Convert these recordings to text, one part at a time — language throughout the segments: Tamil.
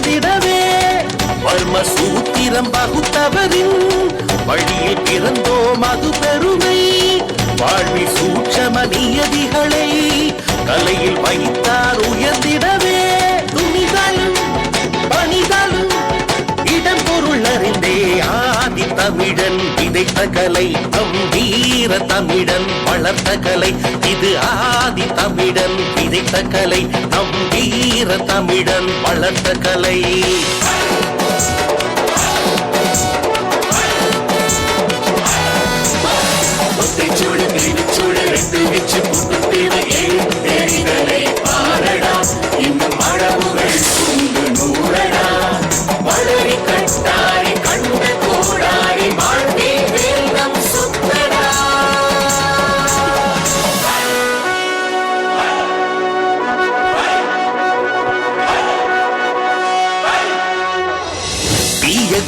திடவே வர்ம சூத்திரம் பகுத்தவரின் வழியில் பிறந்தோம் அது பெருமை வாழ்வில் சூட்சம நியதிகளை கலையில் வைத்தார் உயர்ந்திடவே துணிதலும் பணிதலும் இடம் பொருள் அறிந்தே ஆதி தமிழன் விதைத்த கலை நம் வீர தமிழன் வளர்த்த கலை இது ஆதி தமிழன் விதைத்த கலை நம் வீர தமிழன் வளர்த்த கலை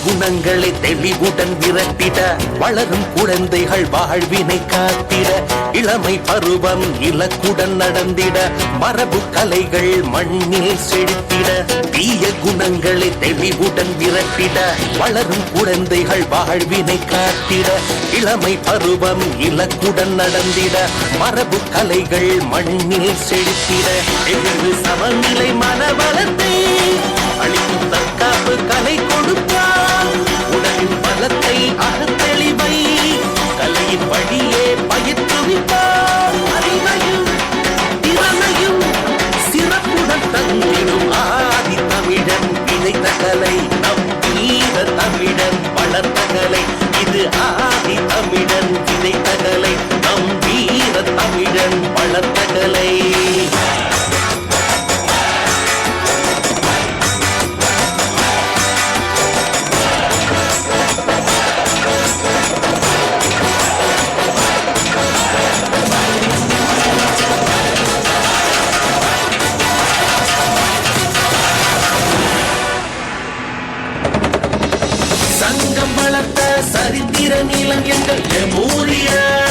குணங்களை தெளிவுடன் விரட்டிட வளரும் குழந்தைகள் வாழ்வினை காத்திட இளமை பருவம் இலக்குடன் நடந்திட மரபு கலைகள் மண்ணில் செழித்திட தீய குணங்களை தெளிவுடன் விரட்டிட வளரும் குழந்தைகள் வாழ்வினை காத்திட இளமை பருவம் இலக்குடன் நடந்திட மரபு கலைகள் மண்ணில் செழித்திட எழுது சமநிலை மனவளத்தை அளிக்கும் தற்காப்பு கலை கொடுப்பார் உடலின் பலத்தை அகத்தெளிவை கலையின் வழியே பயிற்றுவிப்பார் அறிவையும் திறமையும் சிறப்புடன் தந்திடும் ஆதி தமிழன் விதைத்த கலை நம் வீர தமிழன் வளர்த்த கலை இது ஆதி தமிழன் விதைத்த கலை நம் வீர தமிழன் வளர்த்த கலை சரித்திர நீளம் எங்கள் மெமோரியல்